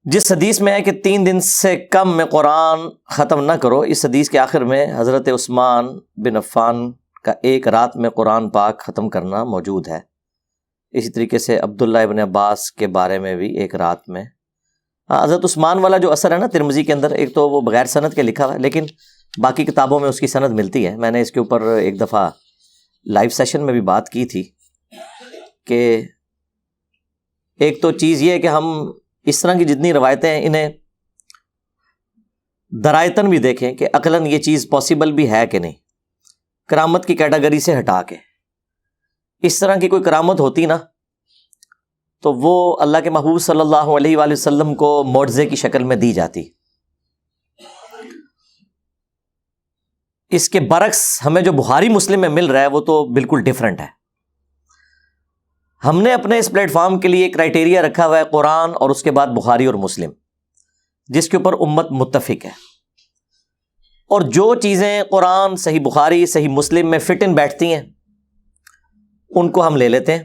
جس حدیث میں ہے کہ 3 دن سے کم میں قرآن ختم نہ کرو، اس حدیث کے آخر میں حضرت عثمان بن عفان کا ایک رات میں قرآن پاک ختم کرنا موجود ہے۔ اسی طریقے سے عبداللہ ابن عباس کے بارے میں بھی ایک رات میں۔ حضرت عثمان والا جو اثر ہے نا ترمذی کے اندر، ایک تو وہ بغیر سند کے لکھا ہوا ہے، لیکن باقی کتابوں میں اس کی سند ملتی ہے۔ میں نے اس کے اوپر ایک دفعہ لائیو سیشن میں بھی بات کی تھی کہ ایک تو چیز یہ ہے کہ ہم اس طرح کی جتنی روایتیں ہیں انہیں درایتاً بھی دیکھیں کہ عقلاً یہ چیز پاسبل بھی ہے کہ نہیں، کرامت کی کیٹیگری سے ہٹا کے۔ اس طرح کی کوئی کرامت ہوتی نا تو وہ اللہ کے محبوب صلی اللہ علیہ وآلہ وسلم کو معجزے کی شکل میں دی جاتی۔ اس کے برعکس ہمیں جو بخاری مسلم میں مل رہا ہے وہ تو بالکل ڈیفرنٹ ہے۔ ہم نے اپنے اس پلیٹ فارم کے لیے کرائٹیریا رکھا ہوا ہے قرآن اور اس کے بعد بخاری اور مسلم، جس کے اوپر امت متفق ہے، اور جو چیزیں قرآن صحیح بخاری صحیح مسلم میں فٹ ان بیٹھتی ہیں ان کو ہم لے لیتے ہیں،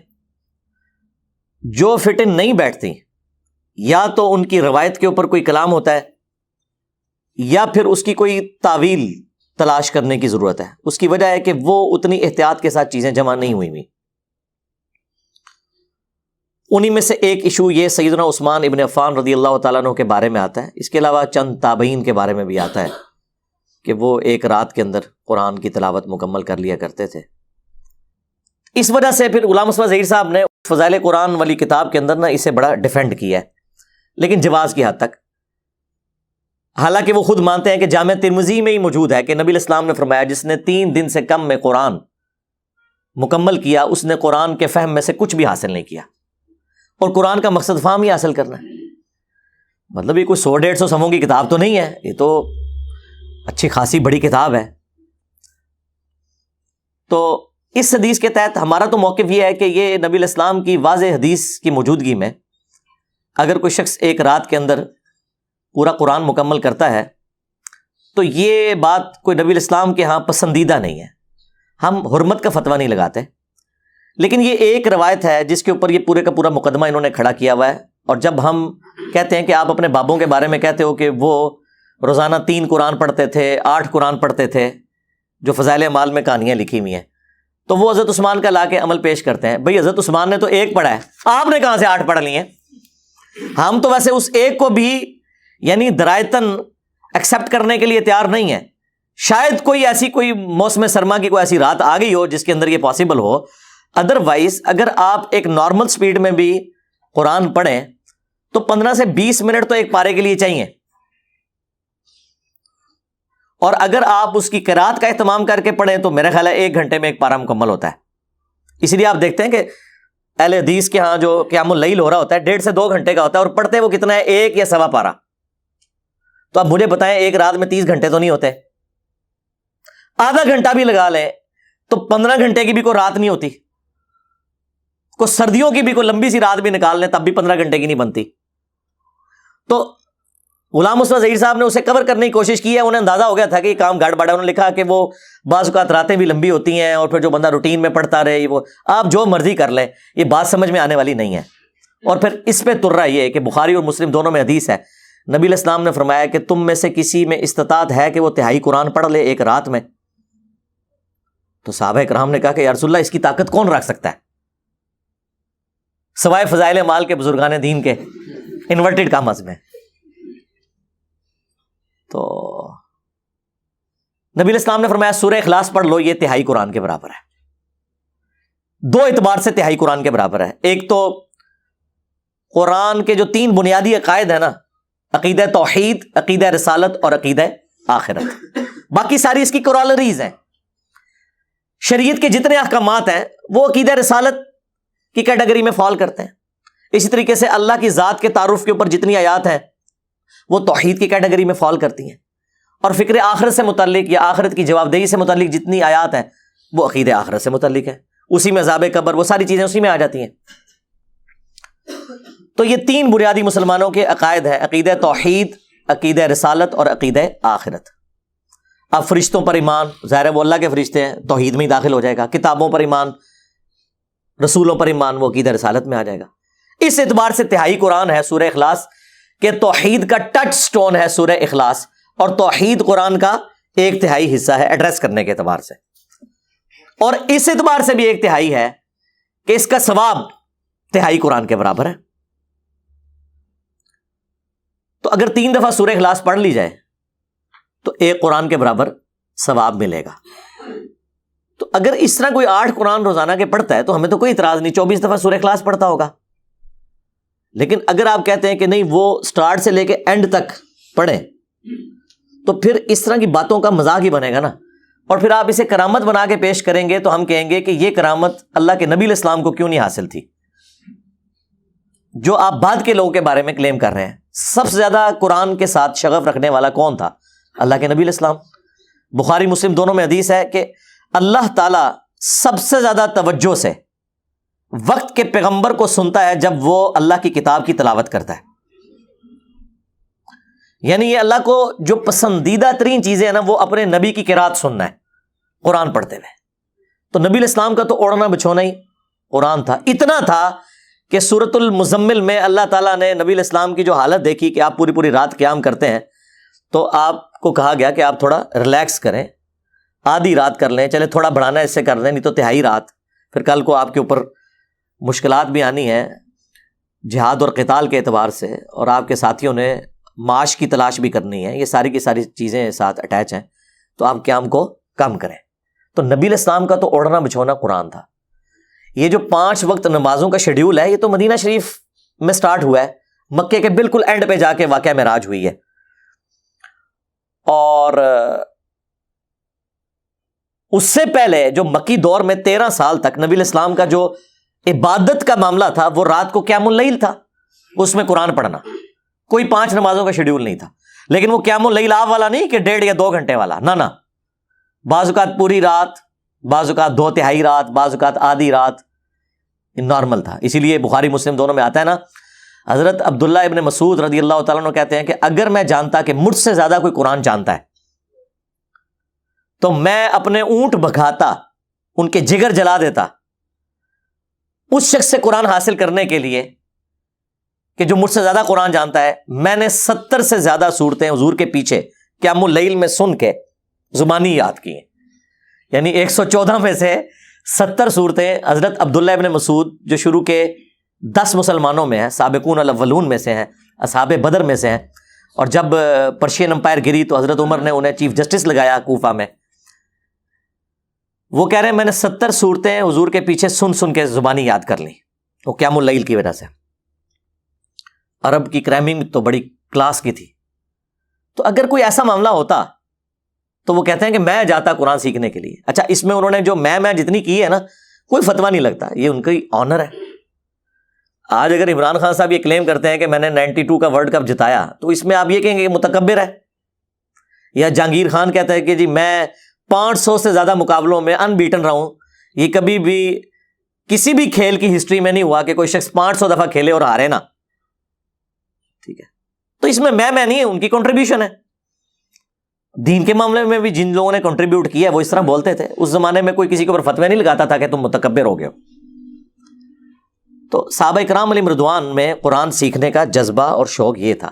جو فٹ ان نہیں بیٹھتی یا تو ان کی روایت کے اوپر کوئی کلام ہوتا ہے یا پھر اس کی کوئی تعویل تلاش کرنے کی ضرورت ہے۔ اس کی وجہ ہے کہ وہ اتنی احتیاط کے ساتھ چیزیں جمع نہیں ہوئی۔ انہی میں سے ایک ایشو یہ سیدنا عثمان ابن عفان رضی اللہ تعالیٰ عنہ کے بارے میں آتا ہے۔ اس کے علاوہ چند تابعین کے بارے میں بھی آتا ہے کہ وہ ایک رات کے اندر قرآن کی تلاوت مکمل کر لیا کرتے تھے۔ اس وجہ سے پھر غلام مصطفیٰ ظہیر صاحب نے فضائل قرآن والی کتاب کے اندر نا اسے بڑا ڈیفینڈ کیا ہے، لیکن جواز کی حد تک۔ حالانکہ وہ خود مانتے ہیں کہ جامع ترمذی میں ہی موجود ہے کہ نبی الاسلام نے فرمایا جس نے 3 دن سے کم میں قرآن مکمل کیا اس نے قرآن کے فہم میں سے کچھ بھی حاصل نہیں کیا، اور قرآن کا مقصد فہم ہی حاصل کرنا ہے۔ مطلب یہ کوئی 100-150 صفحوں کی کتاب تو نہیں ہے، یہ تو اچھی خاصی بڑی کتاب ہے۔ تو اس حدیث کے تحت ہمارا تو موقف یہ ہے کہ یہ نبی الاسلام کی واضح حدیث کی موجودگی میں اگر کوئی شخص ایک رات کے اندر پورا قرآن مکمل کرتا ہے تو یہ بات کوئی نبی الاسلام کے ہاں پسندیدہ نہیں ہے۔ ہم حرمت کا فتویٰ نہیں لگاتے، لیکن یہ ایک روایت ہے جس کے اوپر یہ پورے کا پورا مقدمہ انہوں نے کھڑا کیا ہوا ہے۔ اور جب ہم کہتے ہیں کہ آپ اپنے بابوں کے بارے میں کہتے ہو کہ وہ روزانہ 3 قرآن پڑھتے تھے، 8 قرآن پڑھتے تھے، جو فضائل اعمال میں کہانیاں لکھی ہوئی ہیں، تو وہ حضرت عثمان کا لا کے عمل پیش کرتے ہیں۔ بھئی حضرت عثمان نے تو 1 پڑھا ہے، آپ نے کہاں سے 8 پڑھ لی ہیں؟ ہم تو ویسے اس 1 کو بھی یعنی درایتاً ایکسیپٹ کرنے کے لیے تیار نہیں ہے۔ شاید کوئی موسم سرما کی کوئی ایسی رات آ گئی ہو جس کے اندر یہ پاسبل ہو، ادروائز اگر آپ ایک نارمل سپیڈ میں بھی قرآن پڑھیں تو 15 سے 20 منٹ تو ایک پارے کے لیے چاہیے، اور اگر آپ اس کی قرات کا اہتمام کر کے پڑھیں تو میرا خیال ہے 1 گھنٹے میں ایک پارا مکمل ہوتا ہے۔ اسی لیے آپ دیکھتے ہیں کہ اہل حدیث کے ہاں جو قیام اللیل ہو رہا ہوتا ہے 1.5 سے 2 گھنٹے کا ہوتا ہے، اور پڑھتے وہ کتنا ہے 1 یا 1.25 پارا۔ تو آپ مجھے بتائیں ایک رات میں 30 گھنٹے تو نہیں ہوتے، آدھا گھنٹہ بھی لگا لیں تو 15 گھنٹے کی بھی کوئی رات نہیں ہوتی، کوئی سردیوں کی بھی کوئی لمبی سی رات بھی نکال لیں تب بھی 15 گھنٹے کی نہیں بنتی۔ تو غلام مصطفیٰ ظہیر صاحب نے اسے کور کرنے کی کوشش کی ہے، انہیں اندازہ ہو گیا تھا کہ یہ کام گاڑ بڑا ہے۔ انہوں نے لکھا کہ وہ بعض اوقات راتیں بھی لمبی ہوتی ہیں اور پھر جو بندہ روٹین میں پڑھتا رہے، وہ آپ جو مرضی کر لیں، یہ بات سمجھ میں آنے والی نہیں ہے۔ اور پھر اس پہ تر رہا یہ ہے کہ بخاری اور مسلم دونوں میں حدیث ہے، نبی علیہ السلام نے فرمایا کہ تم میں سے کسی میں استطاعت ہے کہ وہ 1/3 قرآن پڑھ لے ایک رات میں؟ تو صحابہ کرام نے کہا کہ یا رسول اللہ اس کی طاقت کون رکھ سکتا ہے سوائے فضائل مال کے بزرگان دین کے انورٹڈ کامز میں۔ تو نبی علیہ السلام نے فرمایا سورہ اخلاص پڑھ لو، یہ 1/3 قرآن کے برابر ہے۔ 2 اعتبار سے 1/3 قرآن کے برابر ہے۔ ایک تو قرآن کے جو 3 بنیادی عقائد ہیں نا، عقیدہ توحید، عقیدہ رسالت اور عقیدہ آخرت، باقی ساری اس کی کورالریز ہیں۔ شریعت کے جتنے احکامات ہیں وہ عقیدہ رسالت کی کیٹیگری میں فال کرتے ہیں۔ اسی طریقے سے اللہ کی ذات کے تعارف کے اوپر جتنی آیات ہیں وہ توحید کی کیٹیگری میں فال کرتی ہیں، اور فکر آخرت سے متعلق یا آخرت کی جواب دہی سے متعلق جتنی آیات ہیں وہ عقیدہ آخرت سے متعلق ہے، اسی میں عذاب قبر، وہ ساری چیزیں اسی میں آ جاتی ہیں۔ تو یہ 3 بنیادی مسلمانوں کے عقائد ہیں، عقیدہ توحید، عقیدہ رسالت اور عقیدہ آخرت۔ اب فرشتوں پر ایمان، ظاہر ہے وہ اللہ کے فرشتے ہیں، توحید میں ہی داخل ہو جائے گا۔ کتابوں پر ایمان، رسولوں پر ایمان، وہ عقیدہ رسالت میں آ جائے گا۔ اس اعتبار سے 1/3 قرآن ہے سورہ اخلاص کہ توحید کا ٹچ سٹون ہے سورہ اخلاص، اور توحید قرآن کا 1/3 حصہ ہے ایڈریس کرنے کے اعتبار سے، اور اس اعتبار سے بھی 1/3 ہے کہ اس کا ثواب 1/3 قرآن کے برابر ہے۔ تو اگر 3 دفعہ سورہ اخلاص پڑھ لی جائے تو 1 قرآن کے برابر ثواب ملے گا۔ تو اگر اس طرح کوئی 8 قرآن روزانہ کے پڑھتا ہے تو ہمیں تو کوئی اعتراض نہیں، 24 دفعہ سورہ اخلاص پڑھتا ہوگا۔ لیکن اگر آپ کہتے ہیں کہ نہیں، وہ سٹارٹ سے لے کے اینڈ تک پڑھیں، تو پھر اس طرح کی باتوں کا مذاق ہی بنے گا نا، اور پھر آپ اسے کرامت بنا کے پیش کریں گے تو ہم کہیں گے کہ یہ کرامت اللہ کے نبی علیہ السلام کو کیوں نہیں حاصل تھی، جو آپ بعد کے لوگوں کے بارے میں کلیم کر رہے ہیں۔ سب سے زیادہ قرآن کے ساتھ شغف رکھنے والا کون تھا؟ اللہ کے نبی علیہ السلام۔ بخاری مسلم دونوں میں حدیث ہے کہ اللہ تعالیٰ سب سے زیادہ توجہ سے وقت کے پیغمبر کو سنتا ہے جب وہ اللہ کی کتاب کی تلاوت کرتا ہے۔ یعنی یہ اللہ کو جو پسندیدہ ترین چیزیں ہیں نا، وہ اپنے نبی کی قرات سننا ہے قرآن پڑھتے ہوئے۔ تو نبی علیہ السلام کا تو اوڑھنا بچھونا ہی قرآن تھا، اتنا تھا کہ سورۃ المزمل میں اللہ تعالیٰ نے نبی علیہ السلام کی جو حالت دیکھی کہ آپ پوری پوری رات قیام کرتے ہیں، تو آپ کو کہا گیا کہ آپ تھوڑا ریلیکس کریں، آدھی رات کر لیں، چلے تھوڑا بڑھانا اس سے کر لیں، نہیں تو 1/3 رات، پھر کل کو آپ کے اوپر مشکلات بھی آنی ہے جہاد اور قتال کے اعتبار سے، اور آپ کے ساتھیوں نے معاش کی تلاش بھی کرنی ہے، یہ ساری کی ساری چیزیں ساتھ اٹیچ ہیں، تو آپ قیام کو کم کریں۔ تو نبی علیہ السلام کا تو اوڑھنا بچھونا قرآن تھا۔ یہ جو 5 وقت نمازوں کا شیڈیول ہے، یہ تو مدینہ شریف میں سٹارٹ ہوا ہے، مکے کے بالکل اینڈ پہ جا کے واقعہ معراج ہوئی ہے، اور اس سے پہلے جو مکی دور میں 13 سال تک نبی علیہ السلام کا جو عبادت کا معاملہ تھا، وہ رات کو قیام اللیل تھا، اس میں قرآن پڑھنا، کوئی 5 نمازوں کا شیڈیول نہیں تھا۔ لیکن وہ قیام اللیل آپ والا نہیں کہ 1.5 یا 2 گھنٹے والا، نہ بعض اوقات پوری رات، بعض اوقات 2/3 رات، بعض اوقات آدھی رات، نارمل تھا۔ اسی لیے بخاری مسلم دونوں میں آتا ہے نا، حضرت عبداللہ ابن مسعود رضی اللہ تعالیٰ عنہ کہتے ہیں کہ اگر میں جانتا کہ مجھ سے زیادہ کوئی قرآن جانتا ہے تو میں اپنے اونٹ بھگاتا، ان کے جگر جلا دیتا اس شخص سے قرآن حاصل کرنے کے لیے کہ جو مجھ سے زیادہ قرآن جانتا ہے۔ میں نے 70 سے زیادہ صورتیں حضور کے پیچھے قیام اللیل میں سن کے زبانی یاد کی ہیں، یعنی 114 میں سے 70 صورتیں حضرت عبداللہ ابن مسعود، جو شروع کے 10 مسلمانوں میں ہیں، سابقون الاولون میں سے ہیں، اصحاب بدر میں سے ہیں، اور جب پرشین امپائر گری تو حضرت عمر نے انہیں چیف جسٹس لگایا کوفہ میں، وہ کہہ رہے ہیں میں نے 70 صورتیں حضور کے پیچھے سن سن کے زبانی یاد کر لی، وہ قیام اللیل کی وجہ سے۔ عرب کی کرائمنگ تو بڑی کلاس کی تھی۔ تو اگر کوئی ایسا معاملہ ہوتا تو وہ کہتے ہیں کہ میں جاتا قرآن سیکھنے کے لیے۔ اچھا، اس میں انہوں نے جو میں جتنی کی ہے نا، کوئی فتویٰ نہیں لگتا، یہ ان کی آنر ہے۔ آج اگر عمران خان صاحب یہ کلیم کرتے ہیں کہ میں نے 92 کا ورلڈ کپ جتایا، تو اس میں آپ یہ کہیں گے کہ متکبر ہے۔ یا جہانگیر خان کہتا ہے کہ جی میں 500 سے زیادہ مقابلوں میں ان بیٹن رہا ہوں، یہ کبھی بھی کسی بھی کھیل کی ہسٹری میں نہیں ہوا کہ کوئی شخص 500 دفعہ کھیلے اور ہارے نا، ٹھیک ہے۔ تو اس میں نہیں ہے، ان کی کنٹریبیوشن ہے۔ دین کے معاملے میں بھی جن لوگوں نے کنٹریبیوٹ کیا ہے وہ اس طرح بولتے تھے۔ اس زمانے میں کوئی کسی کے اوپر فتوی نہیں لگاتا تھا کہ تم متکبر ہو گئے ہو۔ تو صحابہ کرام علیہم رضوان میں قرآن سیکھنے کا جذبہ اور شوق یہ تھا،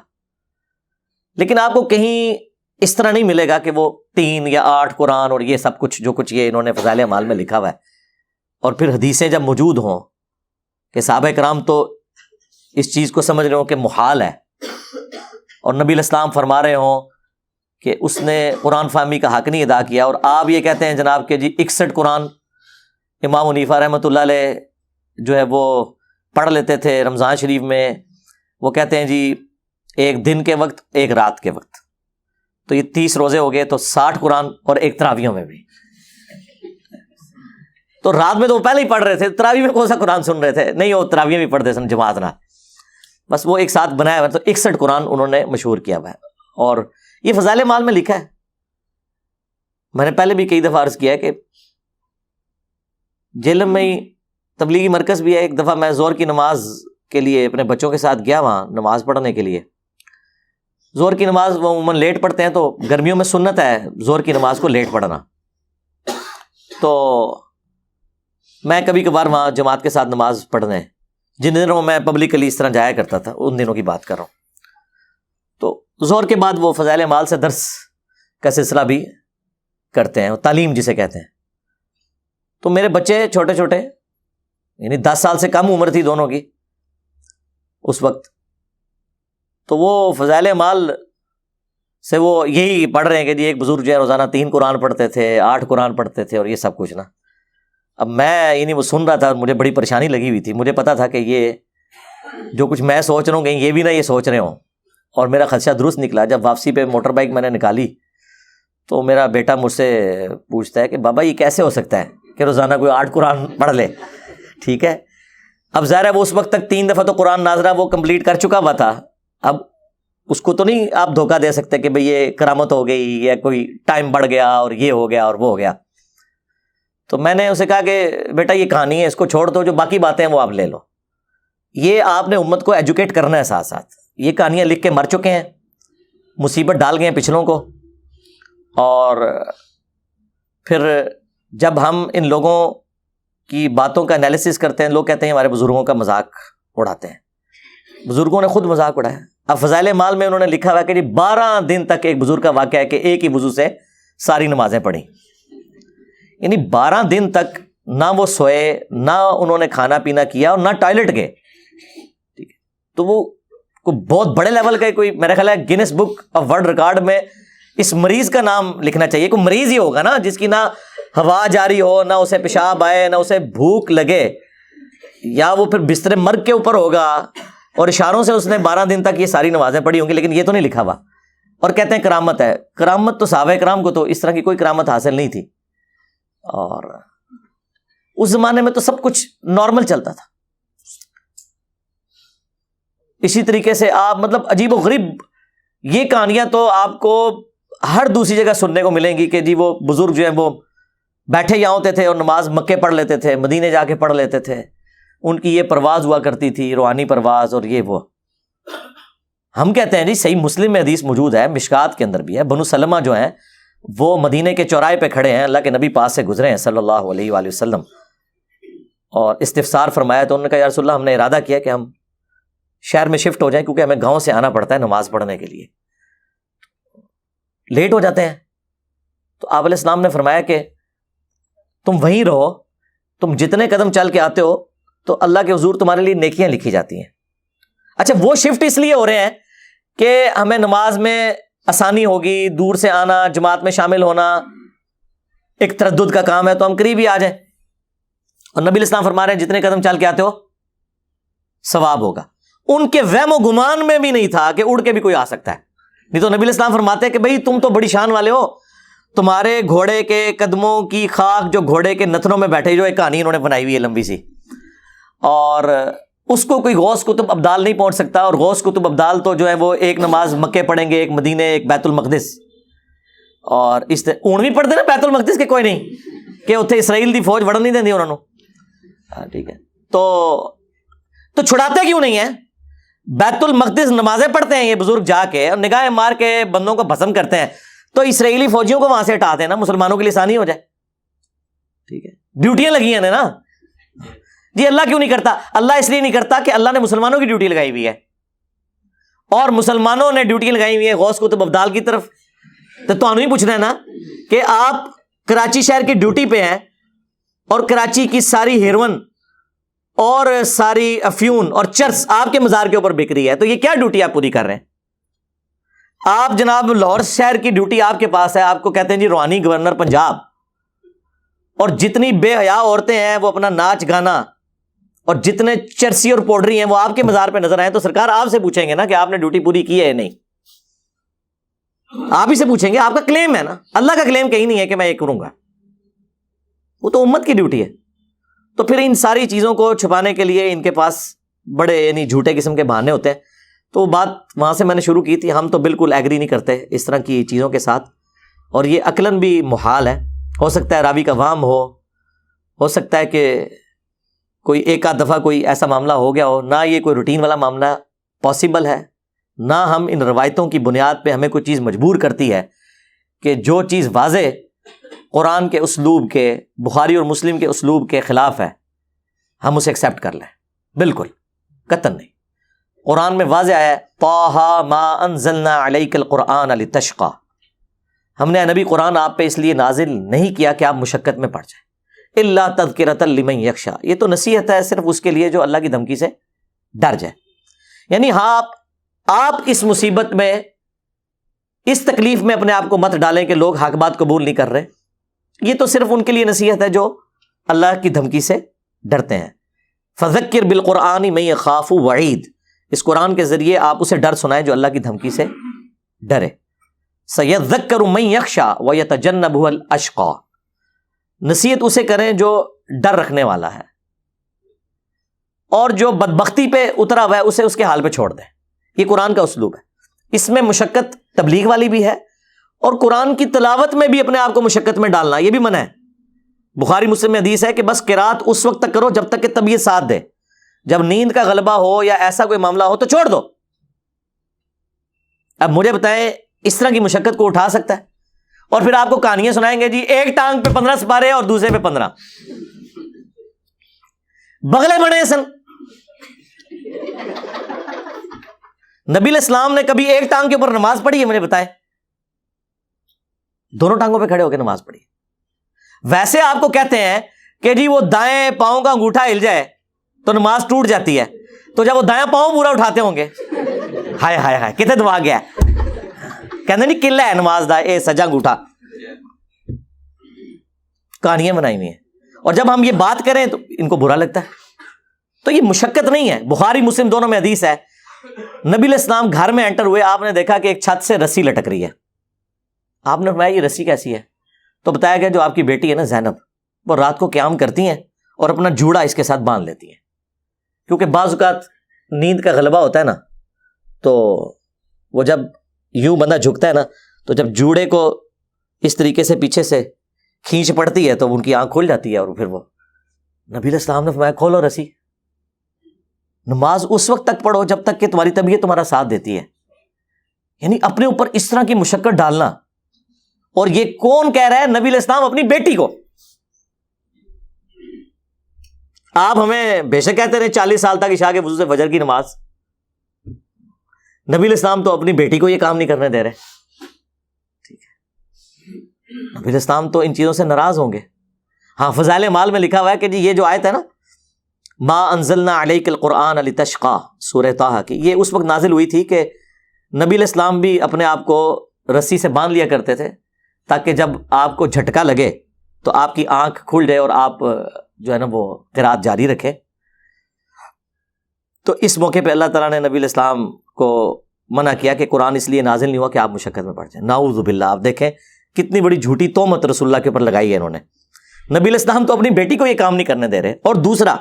لیکن آپ کو کہیں اس طرح نہیں ملے گا کہ وہ 3 یا 8 قرآن اور یہ سب کچھ جو کچھ یہ انہوں نے فضائل اعمال میں لکھا ہوا ہے، اور پھر حدیثیں جب موجود ہوں کہ صحابہ کرام تو اس چیز کو سمجھ رہے ہوں کہ محال ہے، اور نبی علیہ السلام فرما رہے ہوں کہ اس نے قرآن فہمی کا حق نہیں ادا کیا، اور آپ یہ کہتے ہیں جناب کہ جی 61 قرآن امام حنیفہ رحمۃ اللہ علیہ جو ہے وہ پڑھ لیتے تھے رمضان شریف میں، وہ کہتے ہیں جی 1 دن کے وقت 1 رات کے وقت، تو یہ 30 روزے ہو گئے، تو 60 قرآن اور 1 تراویحوں میں بھی۔ تو رات میں تو وہ پہلے ہی پڑھ رہے تھے، تراویح میں کون سا قرآن سن رہے تھے؟ نہیں، وہ تراویح بھی پڑھتے سن جماعت نہ، بس وہ ایک ساتھ بنایا ہوا، تو 61 قرآن انہوں نے مشہور کیا ہوا ہے، اور یہ فضائل اعمال میں لکھا ہے۔ میں نے پہلے بھی کئی دفعہ عرض کیا ہے کہ جہلم میں ہی تبلیغی مرکز بھی ہے۔ ایک دفعہ میں زور کی نماز کے لیے اپنے بچوں کے ساتھ گیا وہاں نماز پڑھنے کے لیے۔ زور کی نماز وہ عموماً لیٹ پڑھتے ہیں، تو گرمیوں میں سنت ہے زور کی نماز کو لیٹ پڑھنا، تو میں کبھی کبھار وہاں جماعت کے ساتھ نماز پڑھنے، جن دنوں میں پبلکلی اس طرح جایا کرتا تھا، ان دنوں کی بات کر رہا ہوں، ظہر کے بعد وہ فضائل اعمال سے درس کا سلسلہ بھی کرتے ہیں، تعلیم جسے کہتے ہیں. تو میرے بچے چھوٹے چھوٹے، یعنی 10 سال سے کم عمر تھی دونوں کی اس وقت، تو وہ فضائل اعمال سے وہ یہی پڑھ رہے ہیں کہ جی ایک بزرگ جو ہے روزانہ 3 قرآن پڑھتے تھے، 8 قرآن پڑھتے تھے، اور یہ سب کچھ نا. اب میں یعنی وہ سن رہا تھا اور مجھے بڑی پریشانی لگی ہوئی تھی. مجھے پتا تھا کہ یہ جو کچھ میں سوچ رہا ہوں کہیں یہ بھی نہ یہ سوچ رہے ہوں، اور میرا خدشہ درست نکلا. جب واپسی پہ موٹر بائک میں نے نکالی تو میرا بیٹا مجھ سے پوچھتا ہے کہ بابا یہ کیسے ہو سکتا ہے کہ روزانہ کوئی 8 قرآن پڑھ لے. ٹھیک ہے، اب ظاہر ہے وہ اس وقت تک 3 دفعہ تو قرآن ناظرہ وہ کمپلیٹ کر چکا ہوا تھا. اب اس کو تو نہیں آپ دھوکہ دے سکتے کہ بھئی یہ کرامت ہو گئی یا کوئی ٹائم بڑھ گیا اور یہ ہو گیا اور وہ ہو گیا. تو میں نے اسے کہا کہ بیٹا یہ کہانی ہے، اس کو چھوڑ دو، جو باقی باتیں ہیں وہ آپ لے لو. یہ آپ نے امت کو ایجوکیٹ کرنا ہے ساتھ ساتھ. یہ کہانیاں لکھ کے مر چکے ہیں، مصیبت ڈال گئے ہیں پچھلوں کو. اور پھر جب ہم ان لوگوں کی باتوں کا انالیسس کرتے ہیں، لوگ کہتے ہیں ہمارے بزرگوں کا مذاق اڑاتے ہیں. بزرگوں نے خود مذاق اڑایا. اب فضائل مال میں انہوں نے لکھا ہوا کہ جی 12 دن تک ایک بزرگ کا واقعہ ہے کہ ایک ہی وضو سے ساری نمازیں پڑھی. یعنی 12 دن تک نہ وہ سوئے، نہ انہوں نے کھانا پینا کیا اور نہ ٹوائلٹ گئے. ٹھیک ہے، تو وہ کوئی بہت بڑے لیول کا کوئی میرا خیال ہے grains book of world record میں اس مریض کا نام لکھنا چاہیے. کوئی مریض ہی ہوگا نا جس کی نہ ہوا جاری ہو، نہ اسے پیشاب آئے، نہ اسے بھوک لگے، یا وہ پھر بستر مرگ کے اوپر ہوگا اور اشاروں سے اس نے 12 دن تک یہ ساری نمازیں پڑھی ہوں گی. لیکن یہ تو نہیں لکھا ہوا. اور کہتے ہیں کرامت ہے. کرامت تو صحابہ کرام کو تو اس طرح کی کوئی کرامت حاصل نہیں تھی، اور اس زمانے میں تو سب کچھ نارمل چلتا تھا. اسی طریقے سے آپ مطلب عجیب و غریب یہ کہانیاں تو آپ کو ہر دوسری جگہ سننے کو ملیں گی کہ جی وہ بزرگ جو ہیں وہ بیٹھے یہاں ہوتے تھے اور نماز مکے پڑھ لیتے تھے، مدینے جا کے پڑھ لیتے تھے، ان کی یہ پرواز ہوا کرتی تھی، روحانی پرواز، اور یہ وہ. ہم کہتے ہیں جی صحیح مسلم میں حدیث موجود ہے، مشکات کے اندر بھی ہے. بنو سلمہ جو ہیں وہ مدینے کے چوراہے پہ کھڑے ہیں، اللہ کے نبی پاس سے گزرے ہیں صلی اللہ علیہ وآلہ وسلم، اور استفسار فرمایا. تو انہوں نے کہا یا رسول اللہ ہم نے ارادہ کیا کہ ہم شہر میں شفٹ ہو جائیں کیونکہ ہمیں گاؤں سے آنا پڑتا ہے نماز پڑھنے کے لیے، لیٹ ہو جاتے ہیں. تو آپ علیہ السلام نے فرمایا کہ تم وہیں رہو، تم جتنے قدم چل کے آتے ہو تو اللہ کے حضور تمہارے لیے نیکیاں لکھی جاتی ہیں. اچھا وہ شفٹ اس لیے ہو رہے ہیں کہ ہمیں نماز میں آسانی ہوگی، دور سے آنا، جماعت میں شامل ہونا ایک تردد کا کام ہے تو ہم قریب ہی آ جائیں. اور نبی اسلام فرما رہے ہیں جتنے قدم چل کے آتے ہو ثواب ہوگا. ان کے وہم و گمان میں بھی نہیں تھا کہ اڑ کے بھی کوئی آ سکتا ہے. نہیں تو نبی اسلام فرماتے ہیں کہ بھئی تم تو بڑی شان والے ہو، تمہارے گھوڑے کے قدموں کی خاک جو گھوڑے کے نتنوں میں بیٹھے، جو ایک کہانی انہوں نے بنائی ہوئی ہے لمبی سی، اور اس کو کوئی غوث کتب ابدال نہیں پہنچ سکتا. اور غوث کتب ابدال تو جو ہے وہ ایک نماز مکے پڑھیں گے، ایک مدینے، ایک بیت المقدس. اور اس طرح اون بھی پڑھتے نا بیت المقدس کے، کوئی نہیں کہ اتنے اسرائیل دی فوج وڑن نہیں دینی انہوں نے. ٹھیک ہے، تو چھڑاتے کیوں نہیں ہیں؟ بیت المقدس نمازیں پڑھتے ہیں یہ بزرگ جا کے اور نگاہیں مار کے بندوں کو بھسم کرتے ہیں، تو اسرائیلی فوجیوں کو وہاں سے ہٹاتے ہیں نا، مسلمانوں کے لیے آسانی ہو جائے. ٹھیک ہے، ڈیوٹیاں لگی ہیں نا. جی اللہ کیوں نہیں کرتا؟ اللہ اس لیے نہیں کرتا کہ اللہ نے مسلمانوں کی ڈیوٹی لگائی ہوئی ہے، اور مسلمانوں نے ڈیوٹی لگائی ہوئی ہے غوث کتب ابدال کی طرف. تو تمہیں ہی پوچھنا ہے نا کہ آپ کراچی شہر کی ڈیوٹی پہ ہیں اور کراچی کی ساری ہیروئن اور ساری افیون اور چرس آپ کے مزار کے اوپر بک رہی ہے، تو یہ کیا ڈیوٹی آپ پوری کر رہے ہیں؟ آپ جناب لاہور شہر کی ڈیوٹی آپ کے پاس ہے، آپ کو کہتے ہیں جی روحانی گورنر پنجاب، اور جتنی بے حیا عورتیں ہیں وہ اپنا ناچ گانا، اور جتنے چرسی اور پوڈری ہیں وہ آپ کے مزار پہ نظر آئے، تو سرکار آپ سے پوچھیں گے نا کہ آپ نے ڈیوٹی پوری کی ہے یا نہیں. آپ ہی سے پوچھیں گے، آپ کا کلیم ہے نا. اللہ کا کلیم کہیں نہیں ہے کہ میں یہ کروں گا، وہ تو امت کی ڈیوٹی ہے. تو پھر ان ساری چیزوں کو چھپانے کے لیے ان کے پاس بڑے یعنی جھوٹے قسم کے بہانے ہوتے ہیں. تو بات وہاں سے میں نے شروع کی تھی. ہم تو بالکل ایگری نہیں کرتے اس طرح کی چیزوں کے ساتھ، اور یہ عقلاً بھی محال ہے. ہو سکتا ہے راوی کا وہم ہو سکتا ہے کہ کوئی ایک آدھ دفعہ کوئی ایسا معاملہ ہو گیا ہو، نہ یہ کوئی روٹین والا معاملہ پاسبل ہے، نہ ہم ان روایتوں کی بنیاد پہ ہمیں کوئی چیز مجبور کرتی ہے کہ جو چیز واضح قرآن کے اسلوب کے، بخاری اور مسلم کے اسلوب کے خلاف ہے ہم اسے ایکسیپٹ کر لیں. بالکل قطعاً نہیں. قرآن میں واضح آیا ہے طٰہ ما انزلنا علیک القرآن لتشقی، ہم نے نبی قرآن آپ پہ اس لیے نازل نہیں کیا کہ آپ مشقت میں پڑ جائیں، الا تذکرۃ لمن یخشی، یہ تو نصیحت ہے صرف اس کے لیے جو اللہ کی دھمکی سے ڈر جائے. یعنی ہاں آپ اس مصیبت میں، اس تکلیف میں اپنے آپ کو مت ڈالیں کہ لوگ حق بات قبول نہیں کر رہے، یہ تو صرف ان کے لیے نصیحت ہے جو اللہ کی دھمکی سے ڈرتے ہیں. فذکر بالقرآن من یخاف وعید، اس قرآن کے ذریعے آپ اسے ڈر سنائیں جو اللہ کی دھمکی سے ڈرے. سیذکر من یخشی ویتجنبها الاشقی، نصیحت اسے کریں جو ڈر رکھنے والا ہے اور جو بدبختی پہ اترا ہوا ہے اسے اس کے حال پہ چھوڑ دیں. یہ قرآن کا اسلوب ہے. اس میں مشقت تبلیغ والی بھی ہے اور قرآن کی تلاوت میں بھی اپنے آپ کو مشقت میں ڈالنا یہ بھی منع ہے. بخاری مسلم میں حدیث ہے کہ بس قرات اس وقت تک کرو جب تک کہ طبیعت ساتھ دے، جب نیند کا غلبہ ہو یا ایسا کوئی معاملہ ہو تو چھوڑ دو. اب مجھے بتائیں اس طرح کی مشقت کو اٹھا سکتا ہے؟ اور پھر آپ کو کہانیاں سنائیں گے جی ایک ٹانگ پہ 15 سپارے اور دوسرے پہ 15، بغلے بڑے سن. نبی علیہ السلام نے کبھی ایک ٹانگ کے اوپر نماز پڑھی ہے؟ مجھے بتائیں. دونوں ٹانگوں پہ کھڑے ہو کے نماز پڑھی. ویسے آپ کو کہتے ہیں کہ جی وہ دائیں پاؤں کا انگوٹھا ہل جائے تو نماز ٹوٹ جاتی ہے، تو جب وہ دائیں پاؤں پورا اٹھاتے ہوں گے ہائے ہائے ہائے کتنے دبا گیا، کہتے نہیں قلعہ ہے نماز دا اے سجا انگوٹھا. کہانیاں بنائی ہوئی ہیں اور جب ہم یہ بات کریں تو ان کو برا لگتا ہے. تو یہ مشقت نہیں ہے. بخاری مسلم دونوں میں حدیث ہے، نبی علیہ السلام گھر میں انٹر ہوئے، آپ نے دیکھا کہ ایک چھت سے رسی لٹک رہی ہے. آپ نے فرمایا یہ رسی کیسی ہے؟ تو بتایا گیا جو آپ کی بیٹی ہے نا زینب، وہ رات کو قیام کرتی ہیں اور اپنا جوڑا اس کے ساتھ باندھ لیتی ہیں، کیونکہ بعض اوقات نیند کا غلبہ ہوتا ہے نا، تو وہ جب یوں بندہ جھکتا ہے نا تو جب جوڑے کو اس طریقے سے پیچھے سے کھینچ پڑتی ہے تو ان کی آنکھ کھل جاتی ہے اور پھر وہ نبی علیہ السلام نے فرمایا کھولو رسی. نماز اس وقت تک پڑھو جب تک کہ تمہاری طبیعت تمہارا ساتھ دیتی ہے. یعنی اپنے اوپر اس طرح کی مشقت ڈالنا. اور یہ کون کہہ رہا ہے؟ نبی علیہ السلام اپنی بیٹی کو. آپ ہمیں بے شک کہتے رہے 40 سال تک عشاء کے وضو سے فجر کی نماز، نبی علیہ السلام تو اپنی بیٹی کو یہ کام نہیں کرنے دے رہے. ٹھیک ہے، نبی علیہ السلام تو ان چیزوں سے ناراض ہوں گے. ہاں فضائل مال میں لکھا ہوا ہے کہ جی یہ جو آیت ہے نا ما انزلنا علیک القرآن لتشقی سورہ طٰہ کی، یہ اس وقت نازل ہوئی تھی کہ نبی علیہ السلام بھی اپنے آپ کو رسی سے باندھ لیا کرتے تھے تاکہ جب آپ کو جھٹکا لگے تو آپ کی آنکھ کھل جائے اور آپ جو ہے نا وہ قرات جاری رکھے. تو اس موقع پہ اللہ تعالیٰ نے نبی علیہ السلام کو منع کیا کہ قرآن اس لیے نازل نہیں ہوا کہ آپ مشقت میں پڑ جائیں. نعوذ باللہ. آپ دیکھیں کتنی بڑی جھوٹی تہمت رسول اللہ کے اوپر لگائی ہے انہوں نے. نبی علیہ السلام تو اپنی بیٹی کو یہ کام نہیں کرنے دے رہے. اور دوسرا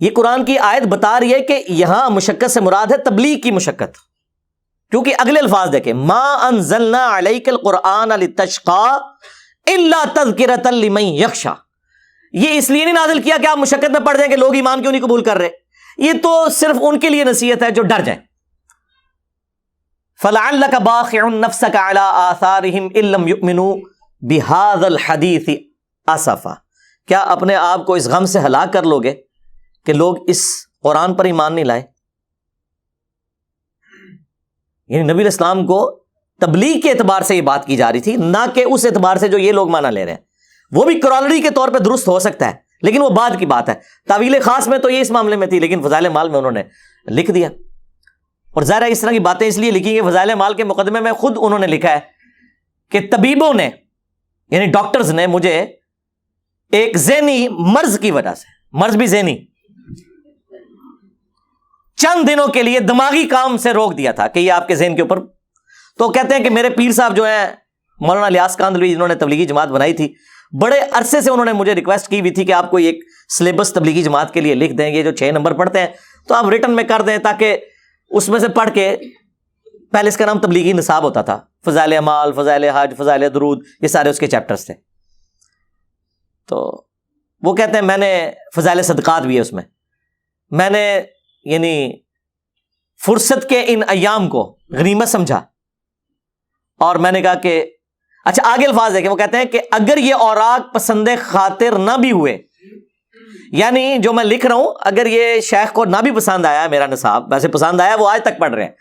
یہ قرآن کی آیت بتا رہی ہے کہ یہاں مشقت سے مراد ہے تبلیغ کی مشقت، کیونکہ اگلے الفاظ دیکھیں ما انزلنا علیک القرآن لتشقی الا تذکرۃ لمن یخشی. یہ اس لیے نہیں نازل کیا کہ آپ مشقت میں پڑ جائیں کہ لوگ ایمان کیوں نہیں قبول کر رہے، یہ تو صرف ان کے لیے نصیحت ہے جو ڈر جائیں. فلعلک باخع نفسک علی آثارہم ان لم یؤمنوا بہذا الحدیث اسفا. کیا اپنے آپ کو اس غم سے ہلاک کر لو گے کہ لوگ اس قرآن پر ایمان نہیں لائے؟ یعنی نبی علیہ السلام کو تبلیغ کے اعتبار سے یہ بات کی جا رہی تھی، نہ کہ اس اعتبار سے جو یہ لوگ مانا لے رہے ہیں. وہ بھی کرالری کے طور پہ درست ہو سکتا ہے لیکن وہ بعد کی بات ہے. تعویل خاص میں تو یہ اس معاملے میں تھی لیکن فضائل مال میں انہوں نے لکھ دیا. اور ظاہر ہے اس طرح کی باتیں اس لیے لکھی کہ فضائل مال کے مقدمے میں خود انہوں نے لکھا ہے کہ طبیبوں نے یعنی ڈاکٹرز نے مجھے ایک ذہنی مرض کی وجہ سے، مرض بھی ذہنی، چند دنوں کے لیے دماغی کام سے روک دیا تھا کہ یہ آپ کے ذہن کے اوپر. تو کہتے ہیں کہ میرے پیر صاحب جو ہیں مولانا الیاس کاندھلوی جنہوں نے تبلیغی جماعت بنائی تھی، بڑے عرصے سے انہوں نے مجھے ریکویسٹ کی ہوئی تھی کہ آپ کوئی ایک سلیبس تبلیغی جماعت کے لیے لکھ دیں. یہ جو 6 نمبر پڑھتے ہیں تو آپ ریٹن میں کر دیں تاکہ اس میں سے پڑھ کے، پہلے اس کا نام تبلیغی نصاب ہوتا تھا، فضائل اعمال، فضائل حج، فضائل درود، یہ سارے اس کے چیپٹرز تھے. تو وہ کہتے ہیں میں نے فضائل صدقات بھی ہے اس میں نے یعنی فرصت کے ان ایام کو غنیمت سمجھا اور میں نے کہا کہ اچھا آگے الفاظ ہے کہ وہ کہتے ہیں کہ اگر یہ اوراق پسند خاطر نہ بھی ہوئے یعنی جو میں لکھ رہا ہوں اگر یہ شیخ کو نہ بھی پسند آیا میرا نصاب، ویسے پسند آیا، وہ آج تک پڑھ رہے ہیں،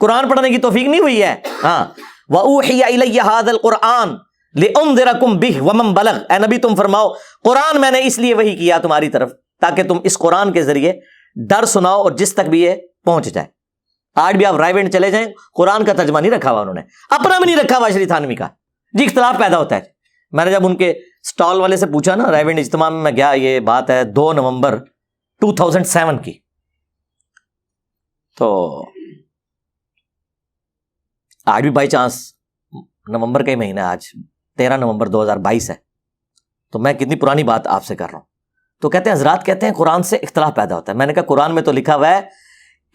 قرآن پڑھنے کی توفیق نہیں ہوئی ہے. ہاں وَأُوحِيَ إِلَيَّ هَذَا الْقُرْآنُ لِأُنذِرَكُم بِهِ وَمَن بَلَغَ. اے نبی تم فرماؤ قرآن میں نے اس لیے وحی کیا تمہاری طرف تاکہ تم اس قرآن کے ذریعے ڈر سناؤ اور جس تک بھی یہ پہنچ جائے. آج بھی آپ رائے وینڈ چلے جائیں، قرآن کا ترجمہ نہیں رکھا ہوا انہوں نے، اپنا بھی نہیں رکھا ہوا شری تھانوی کا. جی اختلاف پیدا ہوتا ہے. میں نے جب ان کے سٹال والے سے پوچھا نا، رائے وینڈ اجتماع میں گیا، یہ بات ہے 2 نومبر 2007 کی، تو آج بھی بائی چانس نومبر کا ہی مہینہ، آج 13 نومبر 2022 ہے، تو میں کتنی پرانی بات آپ سے کر رہا ہوں. تو کہتے ہیں حضرات کہتے ہیں قرآن سے اختلاف پیدا ہوتا ہے. میں نے کہا قرآن میں تو لکھا ہوا ہے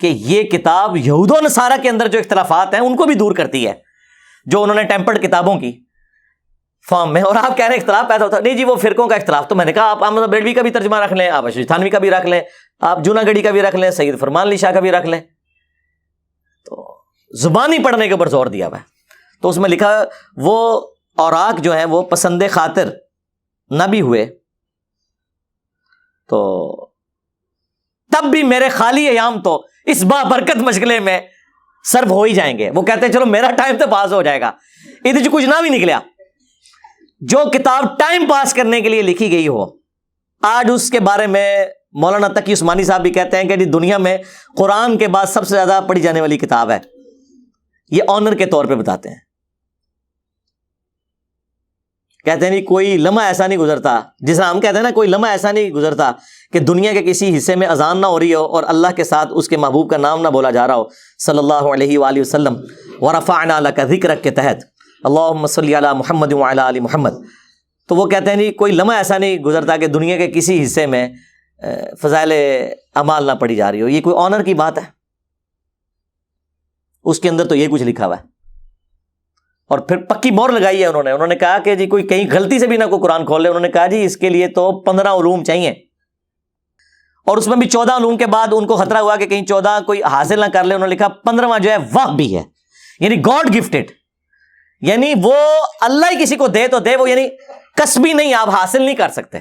کہ یہ کتاب یہود و نصارہ کے اندر جو اختلافات ہیں ان کو بھی دور کرتی ہے، جو انہوں نے ٹیمپرڈ کتابوں کی فارم میں، اور آپ کہہ رہے ہیں اختلاف پیدا ہوتا ہے. نہیں جی وہ فرقوں کا اختلاف. تو میں نے کہا آپ احمد بریلوی کا بھی ترجمہ رکھ لیں، آپ اشرفی تھانوی کا بھی رکھ لیں، آپ جوناگڑھی کا بھی رکھ لیں، سید فرمان علی شاہ کا بھی رکھ لیں. تو زبانی پڑھنے کے اوپر زور دیا ہوا ہے. تو اس میں لکھا وہ اوراق جو ہیں وہ پسند خاطر نہ بھی ہوئے تو تب بھی میرے خالی ایام تو اس بابرکت مشغلے میں صرف ہو ہی جائیں گے. وہ کہتے ہیں چلو میرا ٹائم تو پاس ہو جائے گا، ادھر جو کچھ نہ بھی نکلیا. جو کتاب ٹائم پاس کرنے کے لیے لکھی گئی ہو، آج اس کے بارے میں مولانا تقی عثمانی صاحب بھی کہتے ہیں کہ دنیا میں قرآن کے بعد سب سے زیادہ پڑھی جانے والی کتاب ہے. یہ آنر کے طور پہ بتاتے ہیں، کہتے ہیں نہیں کوئی لمحہ ایسا نہیں گزرتا، جس طرح ہم کہتے ہیں نا کوئی لمحہ ایسا نہیں گزرتا کہ دنیا کے کسی حصے میں اذان نہ ہو رہی ہو اور اللہ کے ساتھ اس کے محبوب کا نام نہ بولا جا رہا ہو صلی اللہ علیہ وآلہ وسلم. ورفعنا لک ذکرک کے تحت اللہم صلی علی محمد وعلی آل محمد. تو وہ کہتے ہیں نہیں کوئی لمحہ ایسا نہیں گزرتا کہ دنیا کے کسی حصے میں فضائل اعمال نہ پڑھی جا رہی ہو. یہ کوئی آنر کی بات ہے؟ اس کے اندر تو یہ کچھ لکھا ہوا ہے. اور پھر پکی مور لگائی ہے انہوں نے کہا کہ جی کوئی کہیں غلطی سے بھی نہ کوئی قرآن کھول لے. انہوں نے کہا جی اس کے لیے تو 15 علوم چاہیے، اور اس میں بھی 14 علوم کے بعد ان کو خطرہ ہوا کہ کہیں 14 کوئی حاصل نہ کر لے. انہوں نے لکھا 15واں جو ہے وہ بھی ہے، یعنی گاڈ گفٹڈ، یعنی وہ اللہ ہی کسی کو دے تو دے، وہ یعنی کسبی نہیں، آپ حاصل نہیں کر سکتے.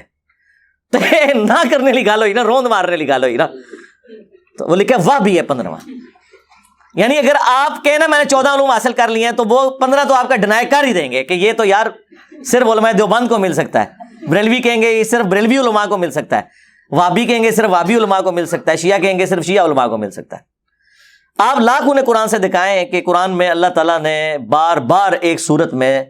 تو نہ کرنے لگا لو ہی نا، روند مارنے لگا لو ہی نا. تو وہ لکھا وہ بھی ہے 15واں. یعنی اگر آپ کہنا میں نے 14 علوم حاصل کر لیے ہیں تو وہ 15 تو آپ کا ڈینائی کر ہی دیں گے کہ یہ تو یار صرف علماء دیوبند کو مل سکتا ہے، بریلوی کہیں گے یہ صرف بریلوی علماء کو مل سکتا ہے، وابی کہیں گے صرف وابی علماء کو مل سکتا ہے، شیعہ کہیں گے صرف شیعہ علماء کو مل سکتا ہے. آپ لاکھ انہیں قرآن سے دکھائیں کہ قرآن میں اللہ تعالیٰ نے بار بار ایک صورت میں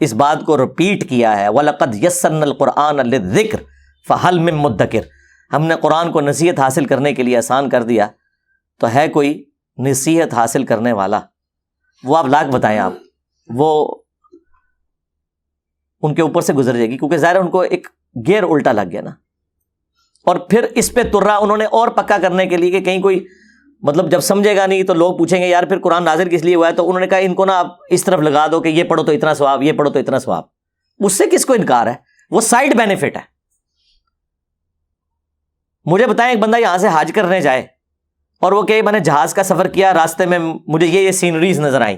اس بات کو رپیٹ کیا ہے، وَلَقَدْ يَسَّرْنَا الْقُرْآنَ لِلذِّكْرِ فَهَلْ مِن مُدَّكِرٍ. ہم نے قرآن کو نصیحت حاصل کرنے کے لیے آسان کر دیا، تو ہے کوئی نصیحت حاصل کرنے والا؟ وہ آپ لاکھ بتائیں، آپ وہ ان کے اوپر سے گزر جائے گی، کیونکہ ظاہر ان کو ایک گیئر الٹا لگ گیا نا. اور پھر اس پہ ترا انہوں نے اور پکا کرنے کے لیے کہ کہیں کوئی مطلب جب سمجھے گا نہیں تو لوگ پوچھیں گے یار پھر قرآن نازل کس لیے ہوا ہے. تو انہوں نے کہا ان کو نا آپ اس طرف لگا دو کہ یہ پڑھو تو اتنا ثواب، یہ پڑھو تو اتنا ثواب. اس سے کس کو انکار ہے؟ وہ سائڈ بینیفٹ ہے. مجھے بتائیں ایک بندہ یہاں سے حج کرنے جائے اور وہ کہ میں نے جہاز کا سفر کیا، راستے میں مجھے یہ سینریز نظر آئیں،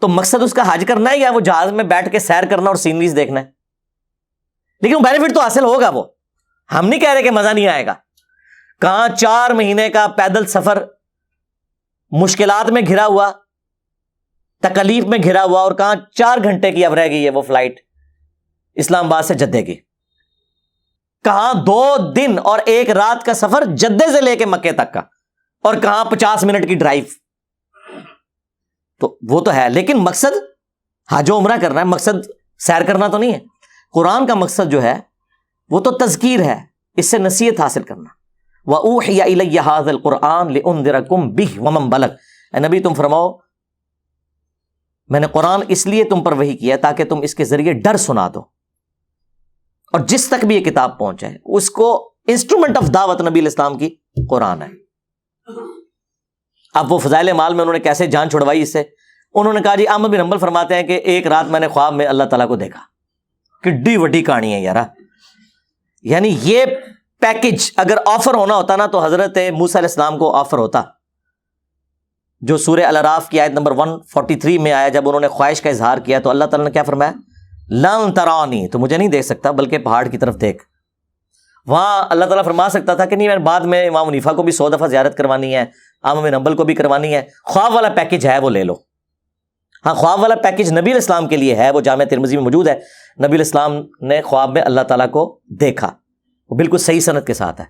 تو مقصد اس کا حج کرنا ہے یا وہ جہاز میں بیٹھ کے سیر کرنا اور سینریز دیکھنا ہے؟ لیکن بینیفٹ تو حاصل ہوگا. وہ ہم نہیں کہہ رہے کہ مزہ نہیں آئے گا. کہاں 4 مہینے کا پیدل سفر مشکلات میں گھرا ہوا، تکلیف میں گھرا ہوا، اور کہاں 4 گھنٹے کی اب رہ گئی ہے وہ فلائٹ اسلام آباد سے جدے کی. کہاں 2 دن اور 1 رات کا سفر جدے سے لے کے مکے تک کا، اور کہاں 50 منٹ کی ڈرائیو. تو وہ تو ہے، لیکن مقصد حج و عمرہ کرنا ہے، مقصد سیر کرنا تو نہیں ہے. قرآن کا مقصد جو ہے وہ تو تذکیر ہے، اس سے نصیحت حاصل کرنا. وَأُوحِيَ إِلَيَّ هَذَا الْقُرْآنُ لِأُنذِرَكُم بِهِ وَمَن بَلَغَ. اے نبی تم فرماؤ میں نے قرآن اس لیے تم پر وحی کیا تاکہ تم اس کے ذریعے ڈر سنا دو، اور جس تک بھی یہ کتاب پہنچے اس کو انسٹرومنٹ آف دعوت نبی الاسلام کی قرآن ہے. اب وہ فضائل اعمال میں انہوں نے کیسے جان چھڑوائی اس سے؟ انہوں نے کہا جی احمد بن حنبل فرماتے ہیں کہ ایک رات میں نے خواب میں اللہ تعالیٰ کو دیکھا. کڈی وڈی کہانی ہے یار. یعنی یہ پیکج اگر آفر ہونا ہوتا نا تو حضرت موسیٰ علیہ السلام کو آفر ہوتا، جو سورہ الاعراف کی آیت نمبر 143 میں آیا. جب انہوں نے خواہش کا اظہار کیا تو اللہ تعالیٰ نے کیا فرمایا؟ لن ترانی، تو مجھے نہیں دیکھ سکتا بلکہ پہاڑ کی طرف دیکھ. وہاں اللہ تعالیٰ فرما سکتا تھا کہ نہیں، میں بعد میں امام حنیفہ کو بھی 100 دفعہ زیارت کروانی ہے، احمد بن حنبل کو بھی کروانی ہے، خواب والا پیکج ہے وہ لے لو۔ ہاں، خواب والا پیکج نبی علیہ السلام کے لیے ہے، وہ جامع ترمذی میں موجود ہے، نبی علیہ السلام نے خواب میں اللہ تعالیٰ کو دیکھا، وہ بالکل صحیح سند کے ساتھ ہے۔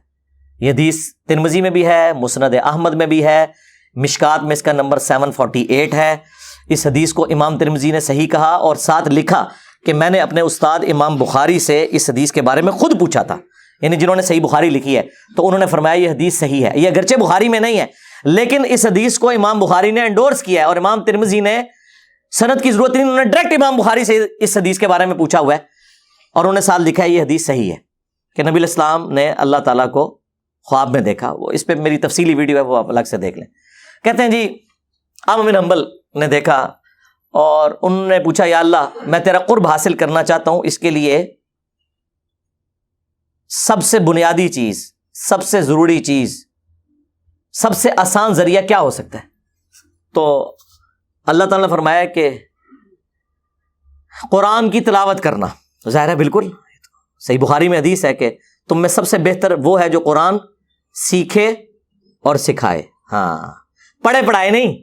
یہ حدیث ترمذی میں بھی ہے، مسند احمد میں بھی ہے، مشکات میں اس کا نمبر 748 ہے۔ اس حدیث کو امام ترمذی نے صحیح کہا اور ساتھ لکھا کہ میں نے اپنے استاد امام بخاری سے اس حدیث کے بارے میں خود پوچھا تھا، یعنی جنہوں نے صحیح بخاری لکھی ہے، تو انہوں نے فرمایا یہ حدیث صحیح ہے۔ یہ اگرچہ بخاری میں نہیں ہے، لیکن اس حدیث کو امام بخاری نے انڈورس کیا ہے، اور امام ترمذی نے سند کی ضرورت نہیں، انہوں نے ڈائریکٹ امام بخاری سے اس حدیث کے بارے میں پوچھا ہوا ہے، اور انہوں نے ساتھ لکھا ہے یہ حدیث صحیح ہے کہ نبی علیہ السلام نے اللہ تعالیٰ کو خواب میں دیکھا۔ وہ اس پہ میری تفصیلی ویڈیو ہے، وہ آپ الگ سے دیکھ لیں۔ کہتے ہیں جی احمد بن حنبل نے دیکھا اور انہوں نے پوچھا یا اللہ میں تیرا قرب حاصل کرنا چاہتا ہوں، اس کے لیے سب سے بنیادی چیز، سب سے ضروری چیز، سب سے آسان ذریعہ کیا ہو سکتا ہے؟ تو اللہ تعالیٰ نے فرمایا کہ قرآن کی تلاوت کرنا۔ ظاہر ہے بالکل صحیح بخاری میں حدیث ہے کہ تم میں سب سے بہتر وہ ہے جو قرآن سیکھے اور سکھائے۔ ہاں، پڑھے پڑھائے نہیں،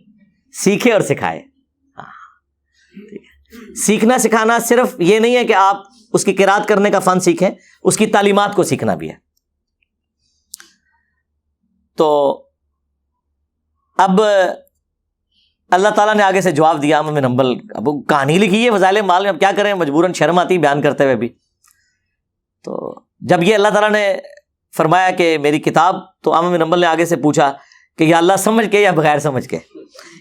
سیکھے اور سکھائے۔ سیکھنا سکھانا صرف یہ نہیں ہے کہ آپ اس کی قرات کرنے کا فن سیکھیں، اس کی تعلیمات کو سیکھنا بھی ہے۔ تو اب اللہ تعالیٰ نے آگے سے جواب دیا احمد بن حنبل، اب کہانی لکھی ہے فضائل مال میں، اب کیا کریں، مجبوراً شرم آتی بیان کرتے ہوئے بھی۔ تو جب یہ اللہ تعالیٰ نے فرمایا کہ میری کتاب، تو احمد بن حنبل نے آگے سے پوچھا کہ یا اللہ سمجھ کے یا بغیر سمجھ کے؟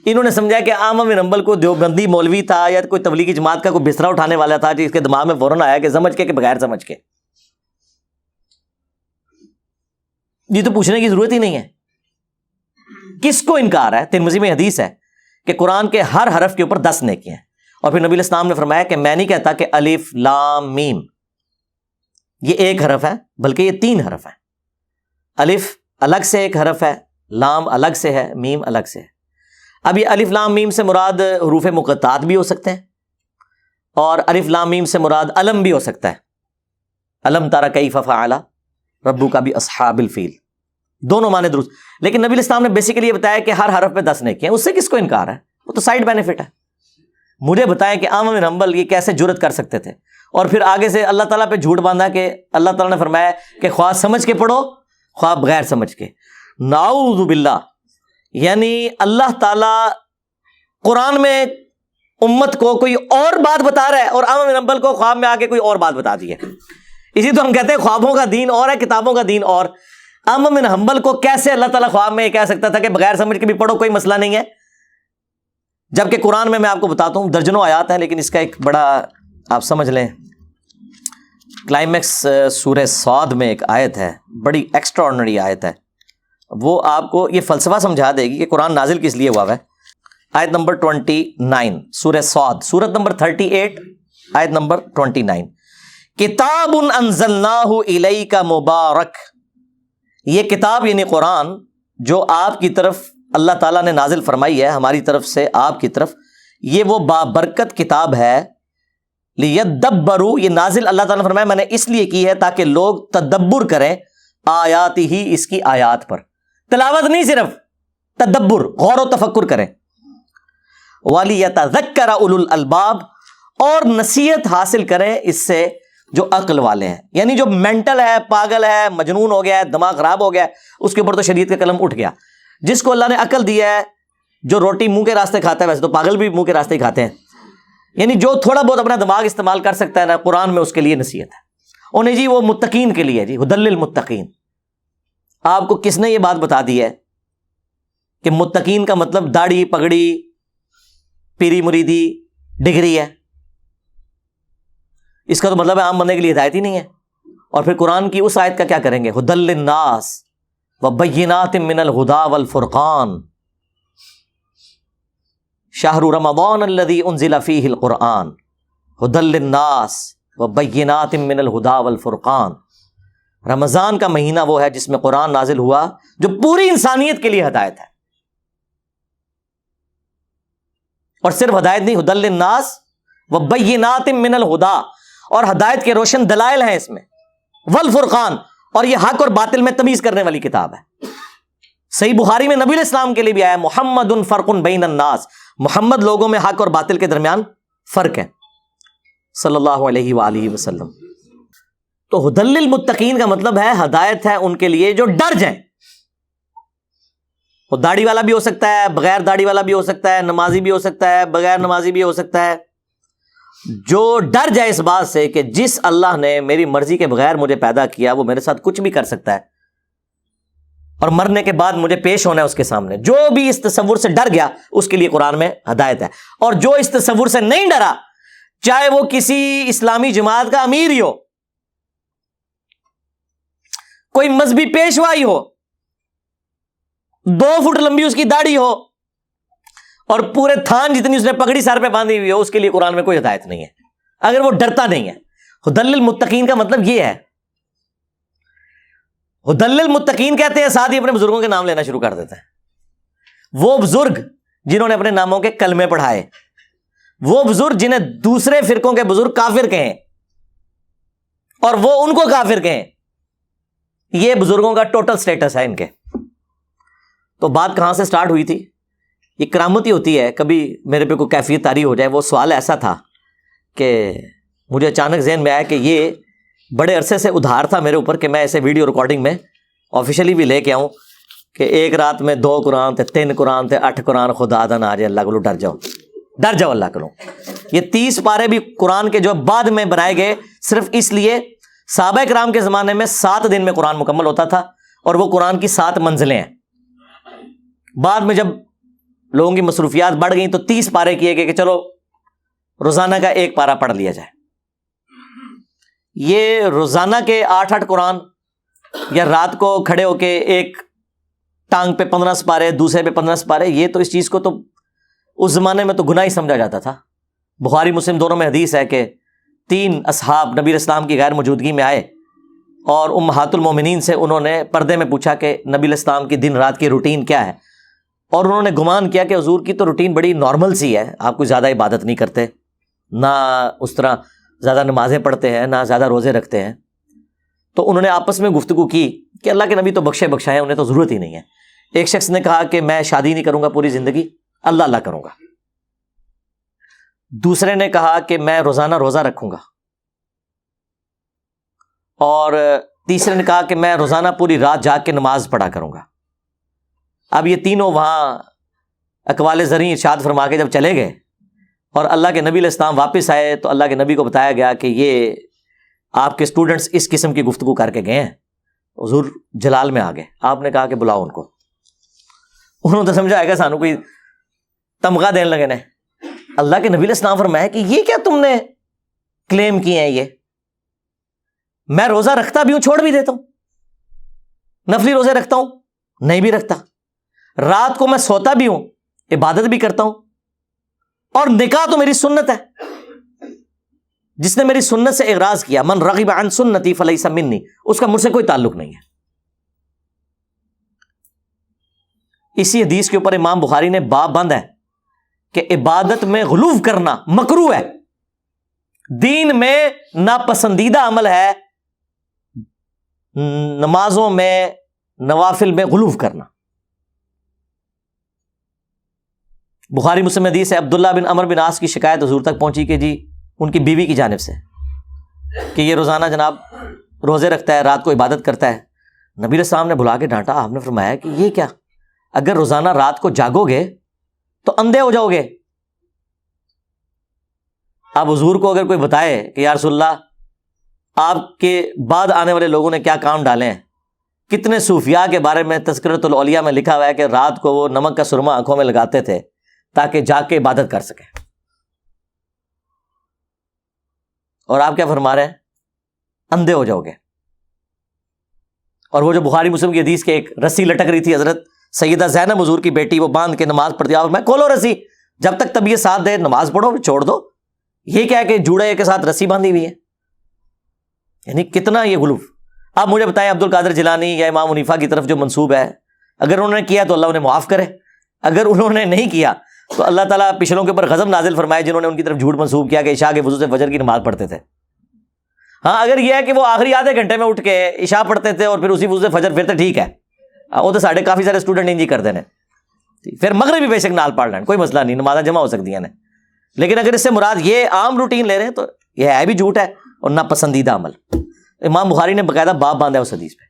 انہوں نے سمجھا کہ احمد بن حنبل کو دیوبندی مولوی تھا یا کوئی تبلیغی جماعت کا کوئی بسترا اٹھانے والا تھا، جس کے دماغ میں فوراً آیا کہ سمجھ کے کہ بغیر سمجھ کے۔ یہ تو پوچھنے کی ضرورت ہی نہیں ہے، کس کو انکار ہے؟ ترمذی میں حدیث ہے کہ قرآن کے ہر حرف کے اوپر 10 نیکیاں ہیں، اور پھر نبی علیہ السلام نے فرمایا کہ میں نہیں کہتا کہ الف لام میم یہ ایک حرف ہے، بلکہ یہ 3 حرف ہیں۔ الف الگ سے ایک حرف ہے، لام الگ سے ہے، میم الگ سے ہے۔ اب یہ الف لام میم سے مراد حروف مقطعات بھی ہو سکتے ہیں، اور الف لام میم سے مراد علم بھی ہو سکتا ہے، علم تری کیف فعل ربک باصحاب الفیل، دونوں معنی درست۔ لیکن نبی علیہ السلام نے بیسیکلی یہ بتایا کہ ہر حرف پہ 10 نیکیاں، اس سے کس کو انکار ہے؟ وہ تو سائیڈ بینیفٹ ہے۔ مجھے بتائیں کہ احمد بن حنبل یہ کیسے جرت کر سکتے تھے؟ اور پھر آگے سے اللہ تعالیٰ پہ جھوٹ باندھا کہ اللہ تعالیٰ نے فرمایا کہ خواہ سمجھ کے پڑھو خواہ بغیر سمجھ کے۔ نعوذ باللہ، یعنی اللہ تعالیٰ قرآن میں امت کو کوئی اور بات بتا رہا ہے اور احمد بن حنبل کو خواب میں آ کے کوئی اور بات بتا دی ہے۔ اسی تو ہم کہتے ہیں خوابوں کا دین اور ہے، کتابوں کا دین اور۔ احمد بن حنبل کو کیسے اللہ تعالیٰ خواب میں یہ کہہ سکتا تھا کہ بغیر سمجھ کے بھی پڑھو، کوئی مسئلہ نہیں ہے؟ جبکہ قرآن میں آپ کو بتاتا ہوں درجنوں آیات ہیں، لیکن اس کا ایک بڑا آپ سمجھ لیں کلائمیکس سورہ صاد میں ایک آیت ہے، بڑی ایکسٹرا آرڈنری آیت ہے، وہ آپ کو یہ فلسفہ سمجھا دے گی کہ قرآن نازل کس لیے ہوا ہے۔ آیت نمبر 29 سورہ صاد، سورت نمبر 38 آیت نمبر 29، کتاب انزلناہ الیک مبارک، یہ کتاب یعنی قرآن جو آپ کی طرف اللہ تعالیٰ نے نازل فرمائی ہے، ہماری طرف سے آپ کی طرف، یہ وہ بابرکت کتاب ہے۔ لیدبروا، یہ نازل اللہ تعالیٰ نے فرمایا میں نے اس لیے کی ہے تاکہ لوگ تدبر کریں آیات ہی، اس کی آیات پر، تلاوت نہیں صرف تدبر، غور و تفکر کریں۔ وَلِيَتَذَكَّرَ أُولُو الْأَلْبَابِ، اور نصیحت حاصل کریں اس سے جو عقل والے ہیں، یعنی جو مینٹل ہے، پاگل ہے، مجنون ہو گیا ہے، دماغ خراب ہو گیا ہے، اس کے اوپر تو شریعت کا قلم اٹھ گیا۔ جس کو اللہ نے عقل دیا ہے، جو روٹی منہ کے راستے کھاتا ہے، ویسے تو پاگل بھی منہ کے راستے ہی کھاتے ہیں، یعنی جو تھوڑا بہت اپنا دماغ استعمال کر سکتا ہے نا، قرآن میں اس کے لیے نصیحت ہے۔ انہیں جی وہ متقین کے لیے جی ہدی للمتقین۔ آپ کو کس نے یہ بات بتا دی ہے کہ متقین کا مطلب داڑھی پگڑی پیری مریدی ڈگری ہے؟ اس کا تو مطلب ہے عام بندے کے لیے ہدایت ہی نہیں ہے۔ اور پھر قرآن کی اس آیت کا کیا کریں گے؟ ہدی للناس وبینات من الہدی والفرقان شہر رمضان الذی انزل فیہ القرآن ہدی للناس وبینات من الہدی والفرقان۔ رمضان کا مہینہ وہ ہے جس میں قرآن نازل ہوا جو پوری انسانیت کے لیے ہدایت ہے، اور صرف ہدایت نہیں، ہدی للناس وبینات من الہدی، اور ہدایت کے روشن دلائل ہیں اس میں، والفرقان، اور یہ حق اور باطل میں تمیز کرنے والی کتاب ہے. صحیح بخاری میں نبی علیہ السلام کے لیے بھی آیا محمد فرق بین الناس، محمد لوگوں میں حق اور باطل کے درمیان فرق ہے صلی اللہ علیہ وآلہ وسلم. تو ہدی للمتقین کا مطلب ہے ہدایت ہے ان کے لیے جو ڈر جائیں. وہ داڑھی والا بھی ہو سکتا ہے، بغیر داڑھی والا بھی ہو سکتا ہے، نمازی بھی ہو سکتا ہے، بغیر نمازی بھی ہو سکتا ہے. جو ڈر جائے اس بات سے کہ جس اللہ نے میری مرضی کے بغیر مجھے پیدا کیا وہ میرے ساتھ کچھ بھی کر سکتا ہے اور مرنے کے بعد مجھے پیش ہونا ہے اس کے سامنے. جو بھی اس تصور سے ڈر گیا اس کے لیے قرآن میں ہدایت ہے. اور جو اس تصور سے نہیں ڈرا، چاہے وہ کسی اسلامی جماعت کا امیر ہی ہو، کوئی مذہبی پیشوا ہی ہو، 2 فٹ لمبی اس کی داڑھی ہو اور پورے تھان جتنی اس نے پگڑی سر پہ باندھی ہوئی ہو، اس کے لیے قرآن میں کوئی ہدایت نہیں ہے اگر وہ ڈرتا نہیں ہے. ہدی للمتقین کا مطلب یہ ہے. ہدی للمتقین کہتے ہیں ساتھ ہی اپنے بزرگوں کے نام لینا شروع کر دیتے ہیں. وہ بزرگ جنہوں نے اپنے ناموں کے کلمے پڑھائے، وہ بزرگ جنہیں دوسرے فرقوں کے بزرگ کافر کہیں اور وہ ان کو کافر کہیں، یہ بزرگوں کا ٹوٹل سٹیٹس ہے ان کے. تو بات کہاں سے سٹارٹ ہوئی تھی؟ یہ کرامت ہی ہوتی ہے. کبھی میرے پہ کوئی کیفیت طاری ہو جائے. وہ سوال ایسا تھا کہ مجھے اچانک ذہن میں آیا کہ یہ بڑے عرصے سے ادھار تھا میرے اوپر کہ میں ایسے ویڈیو ریکارڈنگ میں آفیشلی بھی لے کے آؤں کہ ایک رات میں 2 قرآن تھے، 3 قرآن تھے، 8 قرآن. خدا دا نہ آ جائے، اللہ کو ڈر جاؤ اللہ کرو. یہ 30 پارے بھی قرآن کے جو بعد میں بنائے گئے صرف اس لیے، صحابہ کرام کے زمانے میں 7 دن میں قرآن مکمل ہوتا تھا اور وہ قرآن کی 7 منزلیں ہیں. بعد میں جب لوگوں کی مصروفیات بڑھ گئیں تو 30 پارے کیے گئے کہ چلو روزانہ کا 1 پارہ پڑھ لیا جائے. یہ روزانہ کے 8 قرآن یا رات کو کھڑے ہو کے ایک ٹانگ پہ 15 سپارے، دوسرے پہ 15 سپارے، یہ تو اس چیز کو تو اس زمانے میں تو گناہ ہی سمجھا جاتا تھا. بخاری مسلم دونوں میں حدیث ہے کہ 3 اصحاب نبی علیہ السلام کی غیر موجودگی میں آئے اور امہات المومنین سے انہوں نے پردے میں پوچھا کہ نبی علیہ السلام کی دن رات کی روٹین کیا ہے، اور انہوں نے گمان کیا کہ حضور کی تو روٹین بڑی نارمل سی ہے، آپ کوئی زیادہ عبادت نہیں کرتے، نہ اس طرح زیادہ نمازیں پڑھتے ہیں، نہ زیادہ روزے رکھتے ہیں. تو انہوں نے آپس میں گفتگو کی کہ اللہ کے نبی تو بخشے بخشائے، انہیں تو ضرورت ہی نہیں ہے. ایک شخص نے کہا کہ میں شادی نہیں کروں گا پوری زندگی، اللہ کروں گا. دوسرے نے کہا کہ میں روزانہ روزہ رکھوں گا، اور تیسرے نے کہا کہ میں روزانہ پوری رات جاگ کے نماز پڑھا کروں گا. اب یہ تینوں وہاں اقوال زرعی ارشاد فرما کے جب چلے گئے اور اللہ کے نبی علیہ السلام واپس آئے تو اللہ کے نبی کو بتایا گیا کہ یہ آپ کے اسٹوڈنٹس اس قسم کی گفتگو کر کے گئے ہیں. حضور جلال میں آ گئے. آپ نے کہا کہ بلاؤ ان کو. انہوں نے تو سمجھا ہے کہ سانو کوئی تمغہ دینے لگے نے. اللہ کے نبی علیہ السلام فرمایا کہ یہ کیا تم نے کلیم کیے ہیں؟ یہ میں روزہ رکھتا بھی ہوں، چھوڑ بھی دیتا ہوں، نفلی روزے رکھتا ہوں، نہیں بھی رکھتا، رات کو میں سوتا بھی ہوں، عبادت بھی کرتا ہوں، اور نکاح تو میری سنت ہے. جس نے میری سنت سے اعراض کیا، من رغب عن سنتی فلیس منی، اس کا مجھ سے کوئی تعلق نہیں ہے. اسی حدیث کے اوپر امام بخاری نے باب بند ہے کہ عبادت میں غلو کرنا مکروہ ہے. دین میں ناپسندیدہ عمل ہے نمازوں میں، نوافل میں غلو کرنا. بخاری مسلم حدیث ہے، عبداللہ بن عمر بن عاص کی شکایت حضور تک پہنچی کہ جی ان کی بیوی کی جانب سے کہ یہ روزانہ جناب روزے رکھتا ہے، رات کو عبادت کرتا ہے. نبی علیہ السلام نے بلا کے ڈانٹا. آپ نے فرمایا کہ یہ کیا، اگر روزانہ رات کو جاگو گے تو اندھے ہو جاؤ گے. اب حضور کو اگر کوئی بتائے کہ یا رسول اللہ آپ کے بعد آنے والے لوگوں نے کیا کام ڈالے ہیں، کتنے صوفیاء کے بارے میں تذکرۃ الاولیاء میں لکھا ہوا ہے کہ رات کو وہ نمک کا سرما آنکھوں میں لگاتے تھے تاکہ جا کے عبادت کر سکیں، اور آپ کیا فرما رہے ہیں، اندھے ہو جاؤ گے. اور وہ جو بخاری مسلم کی حدیث کے ایک رسی لٹک رہی تھی، حضرت سیدہ زینب حضور کی بیٹی، وہ باندھ کے نماز پڑھتی، اور میں کھولو رسی، جب تک طبیعت ساتھ دے نماز پڑھو، چھوڑ دو. یہ کیا ہے کہ جوڑے کے ساتھ رسی باندھی ہوئی ہے، یعنی کتنا یہ غلو. آپ مجھے بتائیں عبد القادر جیلانی یا امام حنیفہ کی طرف جو منسوب ہے، اگر انہوں نے کیا تو اللہ انہیں معاف کرے، اگر انہوں نے نہیں کیا تو اللہ تعالیٰ پچھلوں کے اوپر غضب نازل فرمائے جنہوں نے ان کی طرف جھوٹ منسوب کیا کہ عشاء کے وضو سے فجر کی نماز پڑھتے تھے. ہاں اگر یہ ہے کہ وہ آخری آدھے گھنٹے میں اٹھ کے عشاء پڑھتے تھے اور پھر اسی وضو سے فجر پھرتے ٹھیک ہے، وہ تو ساڑھے کافی سارے اسٹوڈنٹ انجی کر دینے، پھر مغرب بھی بے شک نال پڑھ لین، کوئی مسئلہ نہیں، نمازیں جمع ہو سکتی ہیں۔ لیکن اگر اس سے مراد یہ عام روٹین لے رہے ہیں تو یہ ہے بھی جھوٹ ہے اور ناپسندیدہ عمل۔ امام بخاری نے باقاعدہ باب باندھا اس حدیث پہ۔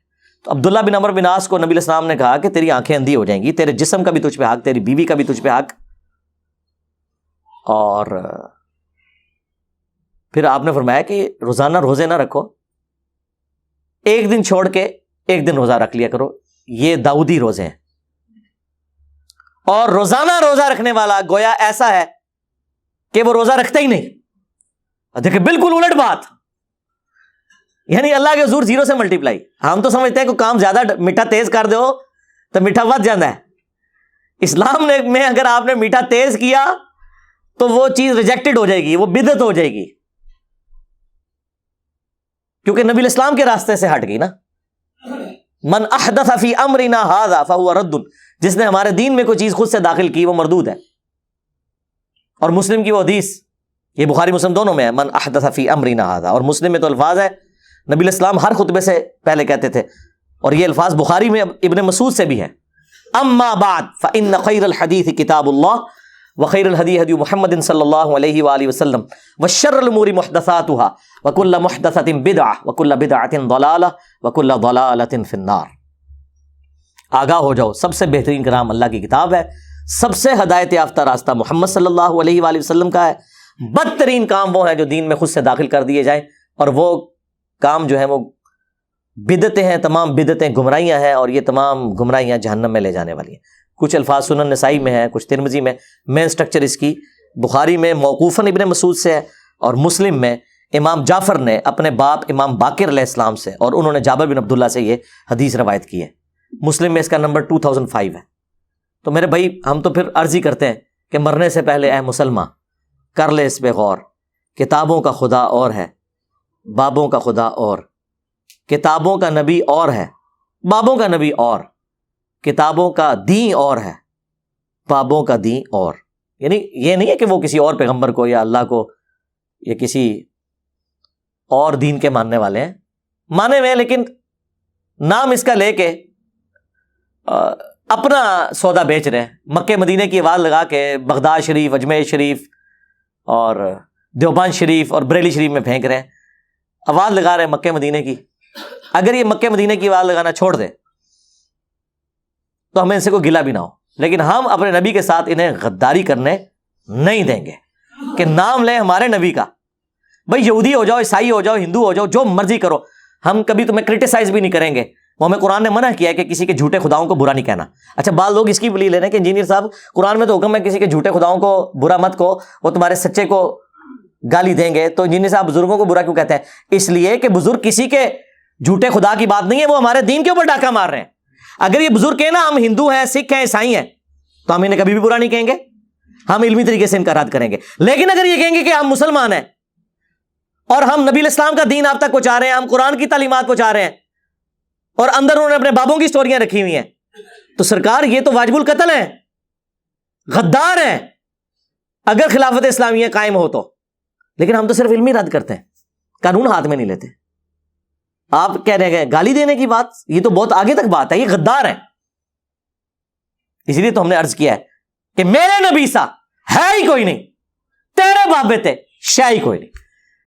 تو عبداللہ بن عمرو بن عاص کو نبی علیہ السلام نے کہا کہ تیری آنکھیں اندھی ہو جائیں گی، تیرے جسم کا بھی تجھ پہ حق، تیری بیوی کا بھی تجھ پہ حق۔ اور پھر آپ نے فرمایا کہ روزانہ روزے نہ رکھو، ایک دن چھوڑ کے ایک دن روزہ رکھ لیا کرو، یہ داؤدی روزے ہیں۔ اور روزانہ روزہ رکھنے والا گویا ایسا ہے کہ وہ روزہ رکھتا ہی نہیں۔ دیکھیں بالکل الٹ بات، یعنی اللہ کے حضور زیرو سے ملٹیپلائی۔ ہم تو سمجھتے ہیں کہ کام زیادہ میٹھا تیز کر دو تو میٹھا ود جاتا ہے۔ اسلام میں اگر آپ نے میٹھا تیز کیا تو وہ چیز ریجیکٹڈ ہو جائے گی، وہ بدعت ہو جائے گی، کیونکہ نبی الاسلام کے راستے سے ہٹ گئی نا۔ من احدث فی امرنا ھذا فہو رد، جس نے ہمارے دین میں کوئی چیز خود سے داخل کی وہ مردود ہے۔ اور مسلم کی وہ حدیث، یہ بخاری مسلم دونوں میں ہے، من احدث فی امرنا ھذا، اور مسلم میں تو الفاظ ہے نبی الاسلام ہر خطبے سے پہلے کہتے تھے، اور یہ الفاظ بخاری میں ابن مسعود سے بھی ہیں۔ اما بعد فان خیر الحدیث کتاب اللہ وخیر الہدی ہدی محمد صلی اللہ علیہ وآلہ وسلم وشر الامور محدثاتها وکل محدثۃ بدعہ وکل بدعۃ ضلالہ وکل ضلالۃ فی النار۔ آگاہ ہو جاؤ، سب سے بہترین کلام اللہ کی کتاب ہے، سب سے ہدایت یافتہ راستہ محمد صلی اللہ علیہ وآلہ وسلم کا ہے، بدترین کام وہ ہے جو دین میں خود سے داخل کر دیے جائیں، اور وہ کام جو ہے وہ بدعتیں ہیں، تمام بدعتیں گمراہیاں ہیں، اور یہ تمام گمراہیاں جہنم میں لے جانے والی ہیں۔ کچھ الفاظ سنن نسائی میں ہیں، کچھ ترمذی میں۔ مین سٹرکچر اس کی بخاری میں موقوفاً ابن مسعود سے ہے، اور مسلم میں امام جعفر نے اپنے باپ امام باقر علیہ السلام سے، اور انہوں نے جابر بن عبداللہ سے یہ حدیث روایت کی ہے۔ مسلم میں اس کا نمبر 2005 ہے۔ تو میرے بھائی ہم تو پھر عرض ہی کرتے ہیں کہ مرنے سے پہلے اے مسلمان کر لے اس پہ غور، کتابوں کا خدا اور ہے، بابوں کا خدا اور، کتابوں کا نبی اور ہے، بابوں کا نبی اور، کتابوں کا دین اور ہے، بابوں کا دین اور۔ یعنی یہ نہیں ہے کہ وہ کسی اور پیغمبر کو یا اللہ کو یا کسی اور دین کے ماننے والے ہیں، مانے ہوئے، لیکن نام اس کا لے کے اپنا سودا بیچ رہے ہیں، مکے مدینے کی آواز لگا کے بغداد شریف، اجمیر شریف اور دیوبند شریف اور بریلی شریف میں پھینک رہے ہیں، آواز لگا رہے ہیں مکے مدینے کی۔ اگر یہ مکے مدینے کی آواز لگانا چھوڑ دے تو ہمیں ان سے کوئی گلہ بھی نہ ہو، لیکن ہم اپنے نبی کے ساتھ انہیں غداری کرنے نہیں دیں گے کہ نام لیں ہمارے نبی کا۔ بھائی یہودی ہو جاؤ، عیسائی ہو جاؤ، ہندو ہو جاؤ، جو مرضی کرو، ہم کبھی تمہیں کرٹیسائز بھی نہیں کریں گے۔ وہ ہمیں قرآن نے منع کیا ہے کہ کسی کے جھوٹے خداؤں کو برا نہیں کہنا۔ اچھا بعض لوگ اس کی بلی لے رہے ہیں کہ انجینئر صاحب قرآن میں تو حکم ہے کسی کے جھوٹے خداؤں کو برا مت کہو، وہ تمہارے سچے کو گالی دیں گے، تو انجینئر صاحب بزرگوں کو برا کیوں کہتے ہیں؟ اس لیے کہ بزرگ کسی کے جھوٹے خدا کی بات نہیں ہے، وہ ہمارے دین کے اوپر ڈاکہ مار رہے ہیں۔ اگر یہ بزرگ کہیں نا ہم ہندو ہیں، سکھ ہیں، عیسائی ہیں، تو ہم انہیں کبھی بھی برا نہیں کہیں گے، ہم علمی طریقے سے ان کا رد کریں گے۔ لیکن اگر یہ کہیں گے کہ ہم مسلمان ہیں اور ہم نبی الاسلام کا دین آپ تک پہنچا رہے ہیں، ہم قرآن کی تعلیمات پہنچا رہے ہیں، اور اندر انہوں نے اپنے بابوں کی سٹوریاں رکھی ہوئی ہیں، تو سرکار یہ تو واجب القتل ہیں، غدار ہیں اگر خلافت اسلامیہ قائم ہو تو۔ لیکن ہم تو صرف علمی رد کرتے ہیں، قانون ہاتھ میں نہیں لیتے۔ آپ کہہ رہے ہیں گالی دینے کی بات، یہ تو بہت آگے تک بات ہے، یہ غدار ہیں۔ اس لیے تو ہم نے عرض کیا ہے کہ میرے نبی سا ہے ہی کوئی نہیں، تیرے بابے تے شے ہی کوئی نہیں۔